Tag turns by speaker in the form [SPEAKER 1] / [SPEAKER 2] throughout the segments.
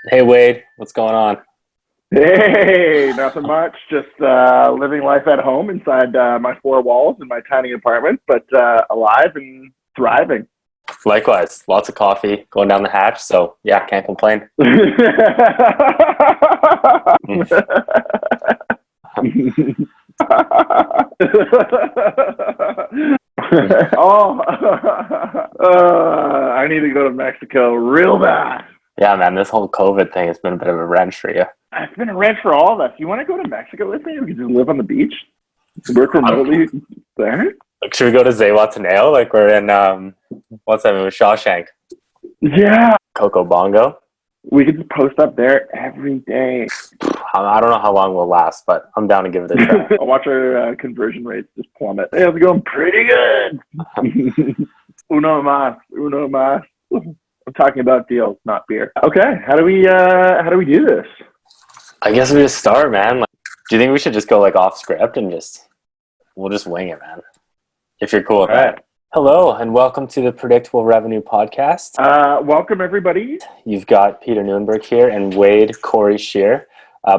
[SPEAKER 1] Hey Wade, what's going on?
[SPEAKER 2] Hey, nothing much. Just living life at home inside my four walls in my tiny apartment, but alive and thriving.
[SPEAKER 1] Likewise, lots of coffee going down the hatch, so yeah, can't complain. Mm.
[SPEAKER 2] Oh, I need to go to Mexico real bad.
[SPEAKER 1] Yeah, man, this whole COVID thing has been a bit of a wrench for you.
[SPEAKER 2] It's been a wrench for all of us. You want to go to Mexico with me? We can just live on the beach, work remotely there.
[SPEAKER 1] Like, should we go to Zawataneo? Like we're in what's that movie, Shawshank?
[SPEAKER 2] Yeah,
[SPEAKER 1] Coco Bongo.
[SPEAKER 2] we could just post up there every day.
[SPEAKER 1] I don't know how long we'll last, but I'm down to give it a try.
[SPEAKER 2] I'll watch our conversion rates just plummet. Hey, it's going pretty good. Uno más, uno más. I'm talking about deals, not beer. Okay, how do we do this?
[SPEAKER 1] I guess we just start, man. Like, do you think we should just go like off script and we'll just wing it, man? If you're cool with that. Hello, and welcome to the Predictable Revenue Podcast.
[SPEAKER 2] Welcome, everybody.
[SPEAKER 1] You've got Peter Nieuwenburg here and Wade Scheer,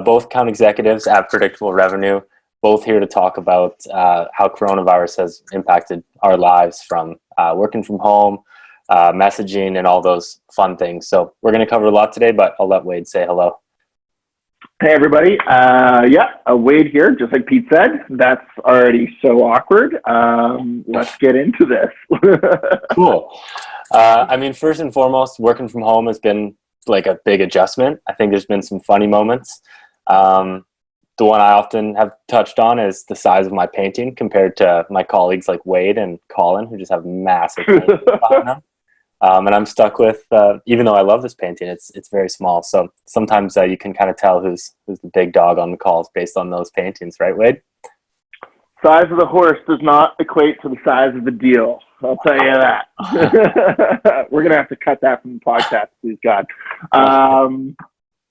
[SPEAKER 1] both account executives at Predictable Revenue, both here to talk about how coronavirus has impacted our lives from working from home, messaging, and all those fun things. So we're going to cover a lot today, but I'll let Wade say hello.
[SPEAKER 2] Hey, everybody. Wade here, just like Pete said. That's already so awkward. Let's get into this.
[SPEAKER 1] Cool. I mean, first and foremost, working from home has been like a big adjustment. I think there's been some funny moments. The one I often have touched on is the size of my painting compared to my colleagues like Wade and Colin, who just have massive paintings behind them. And I'm stuck with, even though I love this painting, it's very small. So sometimes you can kind of tell who's the big dog on the calls based on those paintings, right, Wade?
[SPEAKER 2] Size of the horse does not equate to the size of the deal. I'll tell you that. We're going to have to cut that from the podcast, please God.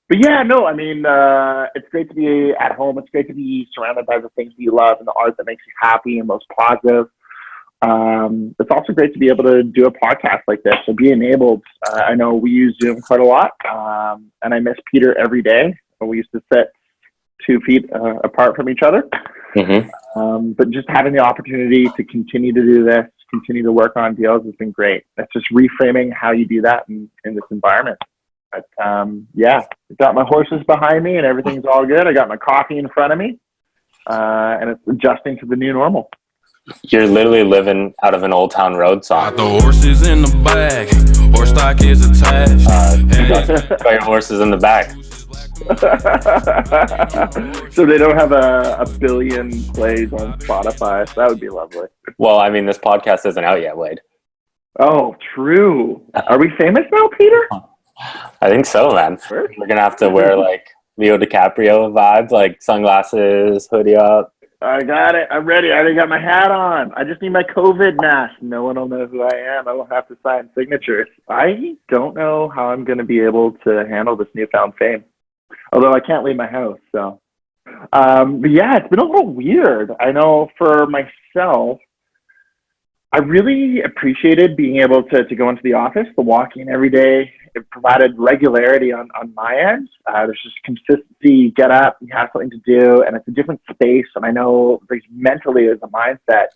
[SPEAKER 2] But yeah, no, I mean, it's great to be at home. It's great to be surrounded by the things that you love and the art that makes you happy and most positive. It's also great to be able to do a podcast like this. So be enabled. I know we use Zoom quite a lot, and I miss Peter every day. We used to sit 2 feet apart from each other.
[SPEAKER 1] Mm-hmm.
[SPEAKER 2] But just having the opportunity to continue to do this, continue to work on deals has been great. It's just reframing how you do that in this environment. But yeah, I've got my horses behind me and everything's all good. I got my coffee in front of me, and it's adjusting to the new normal.
[SPEAKER 1] You're literally living out of an Old Town Road song.
[SPEAKER 3] Got the horses in the bag, horse stock is attached.
[SPEAKER 1] Got your horses in the back.
[SPEAKER 2] So they don't have a billion plays on Spotify. So that would be lovely.
[SPEAKER 1] Well, I mean, this podcast isn't out yet, Wade.
[SPEAKER 2] Oh, true. Are we famous now, Peter?
[SPEAKER 1] I think so, man.
[SPEAKER 2] Sure.
[SPEAKER 1] We're gonna have to wear like Leo DiCaprio vibes, like sunglasses, hoodie up.
[SPEAKER 2] I got it. I'm ready. I already got my hat on. I just need my COVID mask. No one will know who I am. I won't have to sign signatures. I don't know how I'm going to be able to handle this newfound fame. Although I can't leave my house, so. But yeah, it's been a little weird. I know for myself, I really appreciated being able to go into the office, the walking every day. It provided regularity on my end. There's just consistency. You get up, you have something to do, and it's a different space. And I know mentally as a mindset,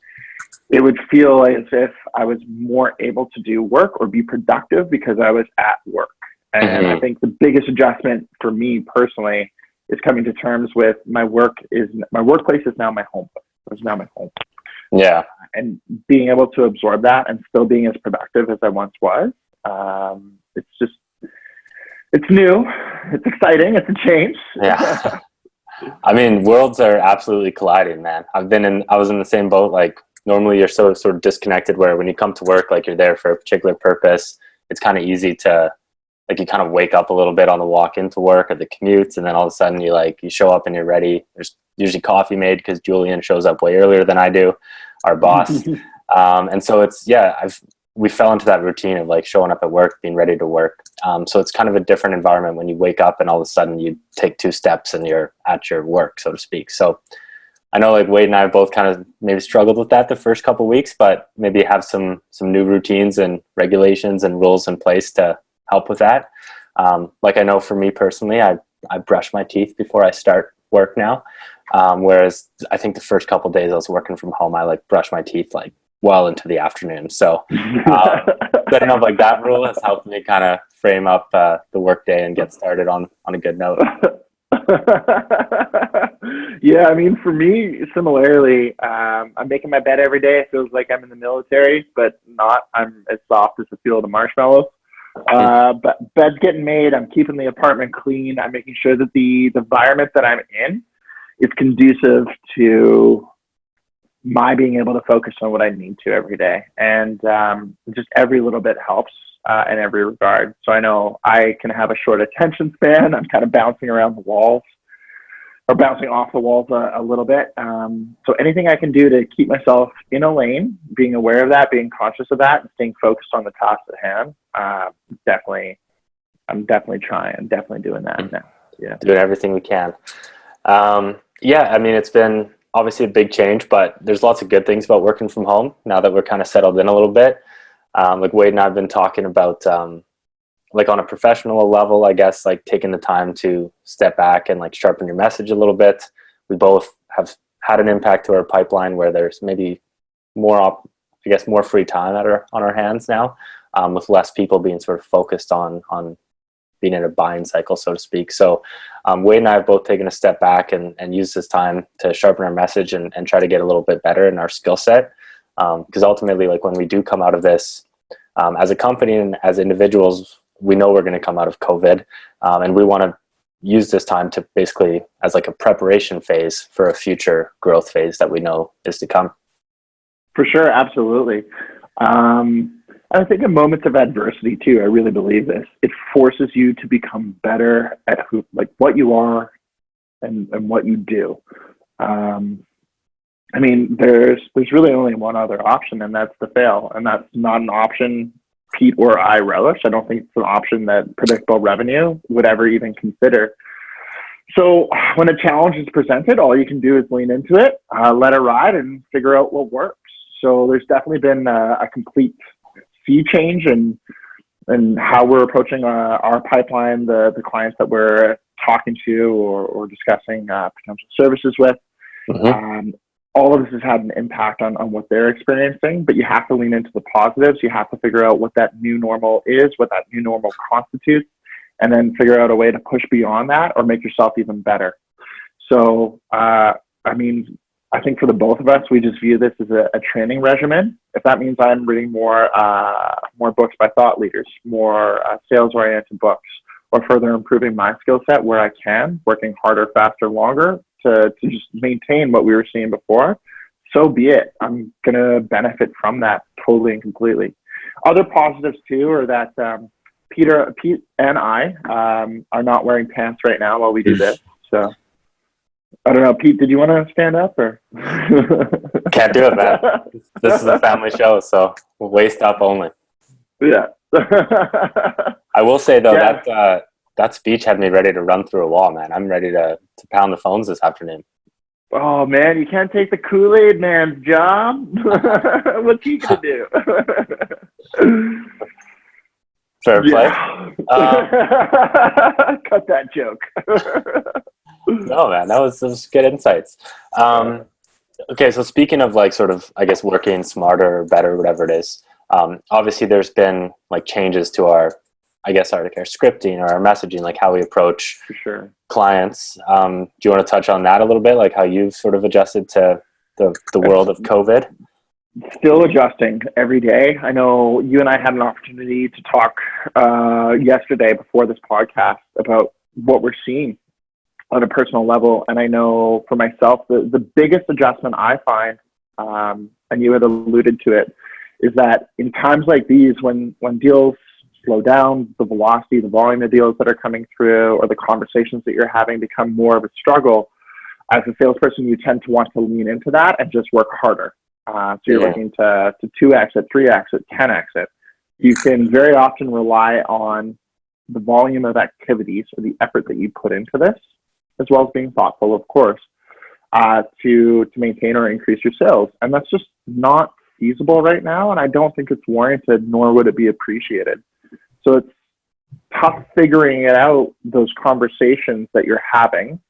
[SPEAKER 2] it would feel as if I was more able to do work or be productive because I was at work. And I think the biggest adjustment for me personally is coming to terms with my workplace is now my home. It's now my home.
[SPEAKER 1] Yeah.
[SPEAKER 2] And being able to absorb that and still being as productive as I once was. It's new. It's exciting. It's a change.
[SPEAKER 1] Yeah. I mean, worlds are absolutely colliding, man. I was in the same boat. Like normally you're sort of disconnected where when you come to work, like you're there for a particular purpose. It's kind of easy to, like, you kind of wake up a little bit on the walk into work or the commutes. And then all of a sudden you show up and you're ready. There's usually coffee made because Julian shows up way earlier than I do, our boss. And so we fell into that routine of like showing up at work, being ready to work. So it's kind of a different environment when you wake up and all of a sudden you take 2 steps and you're at your work, so to speak. So I know like Wade and I both kind of maybe struggled with that the first couple of weeks, but maybe have some new routines and regulations and rules in place to help with that. Like I know for me personally, I brush my teeth before I start work now. Whereas I think the first couple of days I was working from home, I like brush my teeth like well into the afternoon. So setting up like that rule has helped me kind of frame up the work day and get started on a good note.
[SPEAKER 2] Yeah, I mean, for me, similarly, I'm making my bed every day. It feels like I'm in the military, but not. I'm as soft as the feel of the marshmallows. But bed's getting made. I'm keeping the apartment clean. I'm making sure that the environment that I'm in is conducive to my being able to focus on what I need to every day. And just every little bit helps in every regard. So I know I can have a short attention span. I'm kind of bouncing around the walls or bouncing off the walls a little bit. So anything I can do to keep myself in a lane, being aware of that, being conscious of that, and staying focused on the task at hand, I'm definitely trying. I'm definitely doing that now. Yeah.
[SPEAKER 1] Doing everything we can. Yeah, I mean, it's been obviously a big change, but there's lots of good things about working from home now that we're kind of settled in a little bit. Like Wade and I have been talking about, like on a professional level, I guess, like taking the time to step back and like sharpen your message a little bit. We both have had an impact to our pipeline where there's maybe more free time on our hands now, with less people being sort of focused on being in a buying cycle, so to speak. So Wade and I have both taken a step back and used this time to sharpen our message and try to get a little bit better in our skill set. Because ultimately, like when we do come out of this, as a company and as individuals, we know we're going to come out of COVID, and we want to use this time to basically as like a preparation phase for a future growth phase that we know is to come.
[SPEAKER 2] For sure, absolutely. I think in moments of adversity too, I really believe this. It forces you to become better at what you are and what you do. I mean, there's really only one other option, and that's to fail. And that's not an option Pete or I relish. I don't think it's an option that Predictable Revenue would ever even consider. So when a challenge is presented, all you can do is lean into it, let it ride, and figure out what works. So there's definitely been a complete sea change in how we're approaching our pipeline, the clients that we're talking to or discussing potential services with. Mm-hmm. All of this has had an impact on what they're experiencing, but you have to lean into the positives. You have to figure out what that new normal is, what that new normal constitutes, and then figure out a way to push beyond that or make yourself even better. So, I mean, I think for the both of us, we just view this as a training regimen. If that means I'm reading more books by thought leaders, more sales-oriented books, or further improving my skill set where I can, working harder, faster, longer, to just maintain what we were seeing before, so be it. I'm going to benefit from that totally and completely. Other positives too are that Pete and I are not wearing pants right now while we do this. So I don't know, Pete, did you want to stand up or?
[SPEAKER 1] Can't do it, man. This is a family show, so waist up only.
[SPEAKER 2] Yeah.
[SPEAKER 1] I will say though, that speech had me ready to run through a wall, man. I'm ready to pound the phones this afternoon.
[SPEAKER 2] Oh, man, you can't take the Kool-Aid man's job. What's he going to do?
[SPEAKER 1] Fair play.
[SPEAKER 2] Cut that joke.
[SPEAKER 1] No, man, that was good insights. Okay, so speaking of like sort of, I guess, working smarter or better, whatever it is, obviously there's been like changes to our scripting or our messaging, like how we approach clients. Do you want to touch on that a little bit, like how you've sort of adjusted to the world of COVID?
[SPEAKER 2] Still adjusting every day. I know you and I had an opportunity to talk yesterday before this podcast about what we're seeing on a personal level. And I know for myself, the biggest adjustment I find, and you had alluded to it, is that in times like these, when deals slow down, the velocity, the volume of deals that are coming through, or the conversations that you're having become more of a struggle, as a salesperson, you tend to want to lean into that and just work harder. So you're looking to 2x it, 3x it, 10x it. You can very often rely on the volume of activities or the effort that you put into this, as well as being thoughtful, of course, to maintain or increase your sales. And that's just not feasible right now, and I don't think it's warranted, nor would it be appreciated. So it's tough figuring it out, those conversations that you're having,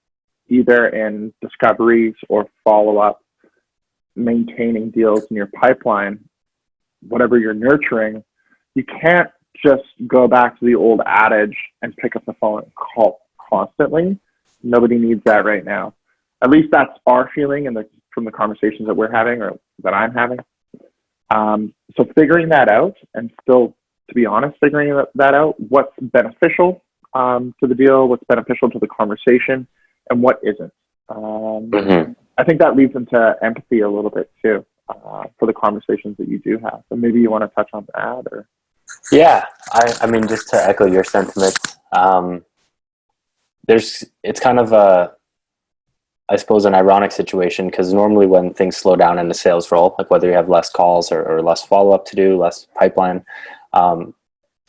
[SPEAKER 2] either in discoveries or follow-up, maintaining deals in your pipeline, whatever you're nurturing. You can't just go back to the old adage and pick up the phone and call constantly. Nobody needs that right now. At least that's our feeling from the conversations that we're having or that I'm having. So figuring that out, and still, to be honest, figuring that out, what's beneficial to the deal, what's beneficial to the conversation, and what isn't. I think that leads into empathy a little bit too, for the conversations that you do have. So maybe you want to touch on that, or?
[SPEAKER 1] Yeah, I mean, just to echo your sentiments, it's kind of I suppose, an ironic situation, because normally when things slow down in a sales role, like whether you have less calls or less follow-up to do, less pipeline,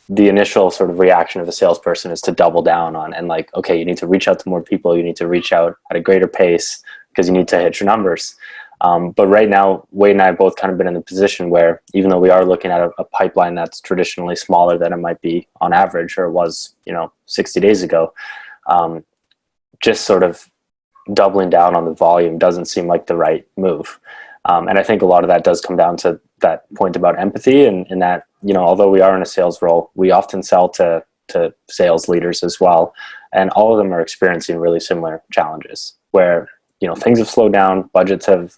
[SPEAKER 1] the initial sort of reaction of a salesperson is to double down on, and like, okay, you need to reach out to more people, you need to reach out at a greater pace because you need to hit your numbers. But right now, Wade and I have both kind of been in the position where, even though we are looking at a pipeline that's traditionally smaller than it might be on average, or it was, 60 days ago, just sort of doubling down on the volume doesn't seem like the right move. And I think a lot of that does come down to that point about empathy, and that, although we are in a sales role, we often sell to sales leaders as well. And all of them are experiencing really similar challenges where, things have slowed down, budgets have,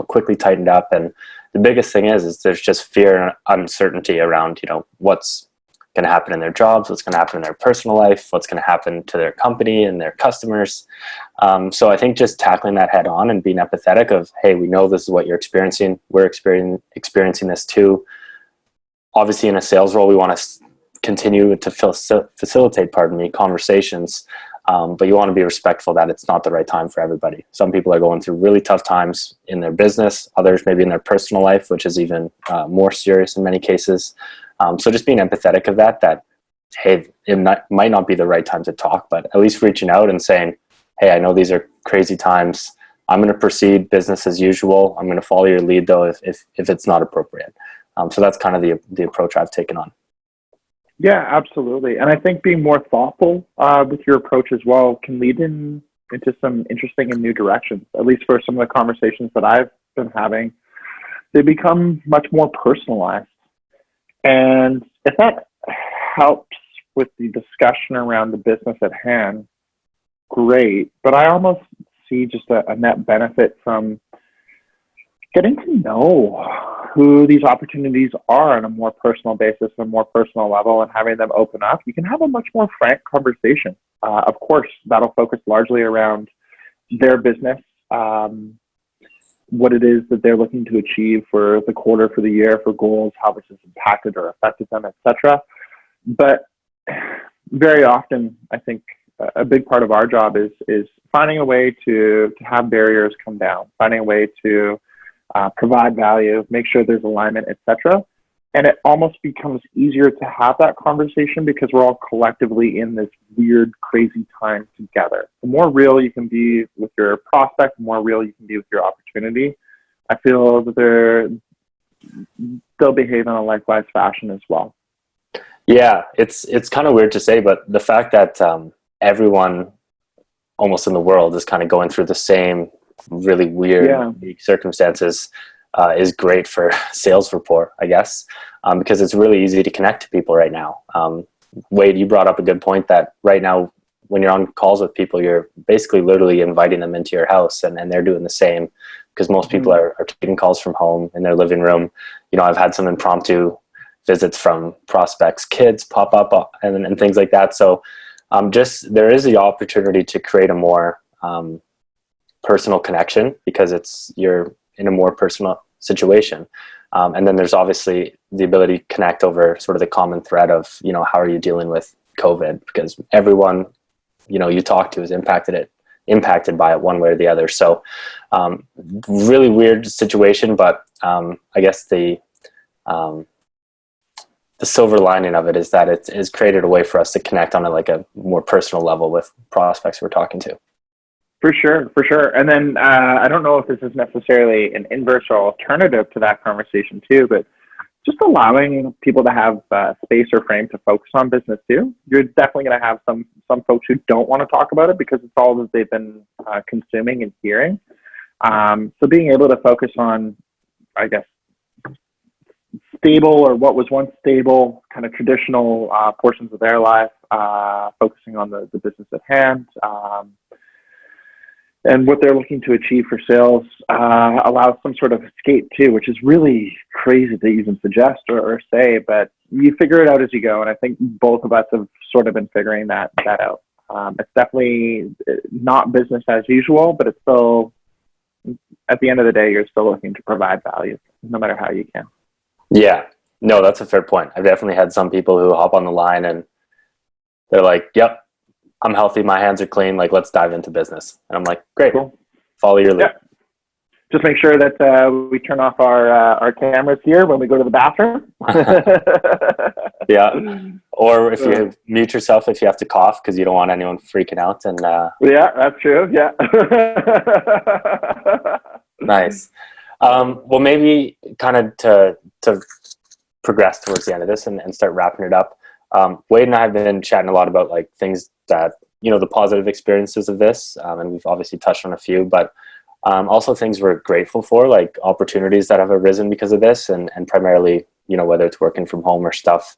[SPEAKER 1] quickly tightened up. And the biggest thing is there's just fear and uncertainty around, what's going to happen in their jobs, what's going to happen in their personal life, what's going to happen to their company and their customers. So I think just tackling that head on and being empathetic of, hey, we know this is what you're experiencing. We're experiencing this too. Obviously, in a sales role, we want to continue to facilitate, conversations. But you want to be respectful that it's not the right time for everybody. Some people are going through really tough times in their business, others maybe in their personal life, which is even more serious in many cases. So just being empathetic of that, hey, might not be the right time to talk, but at least reaching out and saying, hey, I know these are crazy times. I'm going to proceed business as usual. I'm going to follow your lead, though, if it's not appropriate. So that's kind of the approach I've taken on.
[SPEAKER 2] Yeah, absolutely. And I think being more thoughtful with your approach as well can lead into some interesting and new directions, at least for some of the conversations that I've been having. They become much more personalized. And if that helps with the discussion around the business at hand, great. But I almost see just a net benefit from getting to know who these opportunities are on a more personal basis, a more personal level, and having them open up. You can have a much more frank conversation. Of course, that'll focus largely around their business, what it is that they're looking to achieve for the quarter, for the year, for goals, how this has impacted or affected them, etc. But very often, I think a big part of our job is finding a way to have barriers come down, finding a way to provide value, make sure there's alignment, etc. And it almost becomes easier to have that conversation because we're all collectively in this weird, crazy time together. The more real you can be with your prospect, the more real you can be with your opportunity, I feel that they'll behave in a likewise fashion as well.
[SPEAKER 1] Yeah, it's kind of weird to say, but the fact that everyone almost in the world is kind of going through the same really weird, unique circumstances is great for sales rapport, I guess, because it's really easy to connect to people right now. Wade, you brought up a good point that right now, when you're on calls with people, you're basically literally inviting them into your house, and they're doing the same, because most people are taking calls from home in their living room. I've had some impromptu visits from prospects' kids pop up and things like that. So there is the opportunity to create a more personal connection because you're in a more personal situation. And then there's obviously the ability to connect over sort of the common thread of, how are you dealing with COVID? Because everyone, you talk to is impacted by it one way or the other. So really weird situation, but I guess the silver lining of it is that it has created a way for us to connect on a more personal level with prospects we're talking to.
[SPEAKER 2] For sure. And then I don't know if this is necessarily an inverse or alternative to that conversation too, but just allowing people to have space or frame to focus on business too. You're definitely going to have some folks who don't want to talk about it because it's all that they've been consuming and hearing. So being able to focus on, I guess, stable or what was once stable, kind of traditional portions of their life, focusing on the business at hand, and what they're looking to achieve for sales, allows some sort of escape too, which is really crazy to even suggest or say, but you figure it out as you go. And I think both of us have sort of been figuring that out. It's definitely not business as usual, but it's still, at the end of the day, you're still looking to provide value no matter how you can.
[SPEAKER 1] Yeah, no, that's a fair point. I've definitely had some people who hop on the line and they're like, yep, I'm healthy, my hands are clean, like, let's dive into business. And I'm like, great, cool. Follow your lead.
[SPEAKER 2] Yeah. Just make sure that we turn off our cameras here when we go to the bathroom.
[SPEAKER 1] Yeah. Or if you mute yourself if you have to cough because you don't want anyone freaking out. And
[SPEAKER 2] yeah, that's true. Yeah.
[SPEAKER 1] Nice. Well, maybe kind of to progress towards the end of this and start wrapping it up. Wade and I have been chatting a lot about like things that, you know, the positive experiences of this. And we've obviously touched on a few, but also things we're grateful for, like opportunities that have arisen because of this, and primarily, you know, whether it's working from home or stuff.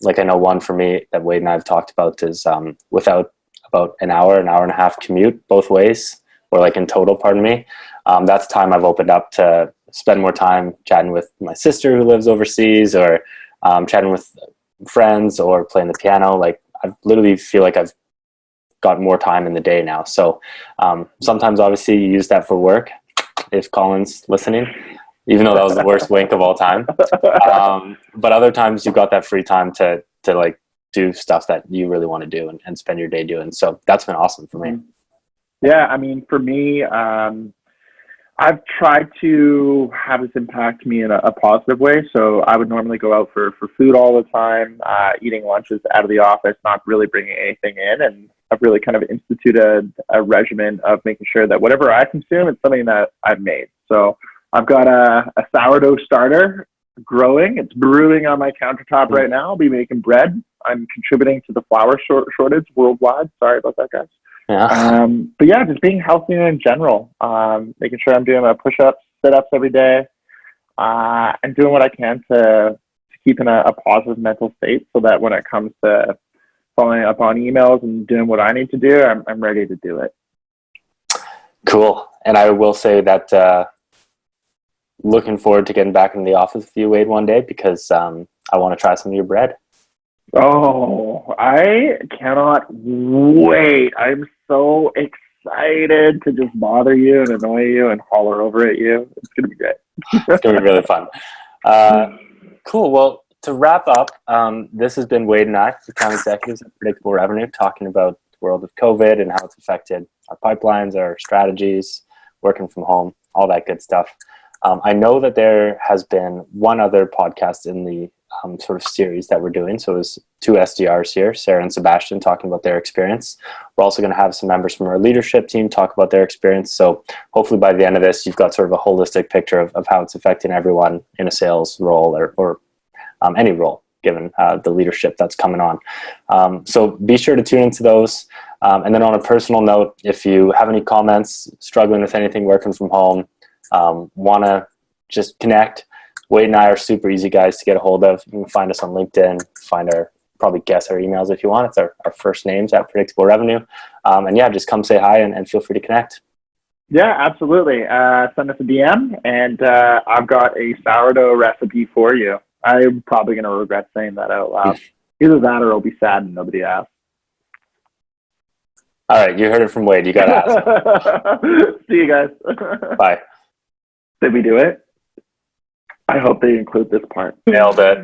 [SPEAKER 1] Like I know one for me that Wade and I have talked about is without about an hour and a half commute both ways, or like in total, pardon me. That's time I've opened up to spend more time chatting with my sister who lives overseas, or chatting with friends, or playing the piano. Like I literally feel like I've got more time in the day now. So sometimes obviously you use that for work, if Colin's listening, even though that was the worst wink of all time. But other times you've got that free time to like do stuff that you really want to do and spend your day doing. So that's been awesome for me.
[SPEAKER 2] Yeah, I mean, for me, I've tried to have this impact me in a positive way. So I would normally go out for food all the time, eating lunches out of the office, not really bringing anything in. And I've really kind of instituted a regimen of making sure that whatever I consume, it's something that I've made. So I've got a sourdough starter growing. It's brewing on my countertop right now. I'll be making bread. I'm contributing to the flour shortage worldwide. Sorry about that, guys.
[SPEAKER 1] Yeah.
[SPEAKER 2] But yeah, just being healthy in general, making sure I'm doing my push-ups, sit-ups every day, and doing what I can to keep in a positive mental state so that when it comes to following up on emails and doing what I need to do, I'm ready to do it.
[SPEAKER 1] Cool. And I will say that looking forward to getting back in the office with you, Wade, one day, because I want to try some of your bread.
[SPEAKER 2] Oh, I cannot wait. I'm so excited to just bother you and annoy you and holler over at you. It's going to be great.
[SPEAKER 1] It's going to be really fun. Cool. Well, to wrap up, this has been Wade and I, the account executives at Predictable Revenue, talking about the world of COVID and how it's affected our pipelines, our strategies, working from home, all that good stuff. I know that there has been one other podcast in the sort of series that we're doing. So it was two SDRs here, Sarah and Sebastian, talking about their experience. We're also going to have some members from our leadership team talk about their experience. So hopefully by the end of this, you've got sort of a holistic picture of how it's affecting everyone in a sales role or any role, given the leadership that's coming on. So be sure to tune into those. And then on a personal note, if you have any comments, struggling with anything working from home, want to just connect, Wade and I are super easy guys to get a hold of. You can find us on LinkedIn, probably guess our emails if you want. It's our first names at Predictable Revenue. And yeah, just come say hi and feel free to connect.
[SPEAKER 2] Yeah, absolutely. Send us a DM, and I've got a sourdough recipe for you. I'm probably going to regret saying that out loud. Either that or it'll be sad and nobody asks.
[SPEAKER 1] All right, you heard it from Wade. You got to ask.
[SPEAKER 2] See you guys.
[SPEAKER 1] Bye.
[SPEAKER 2] Did we do it? I hope they include this part.
[SPEAKER 1] Nailed it.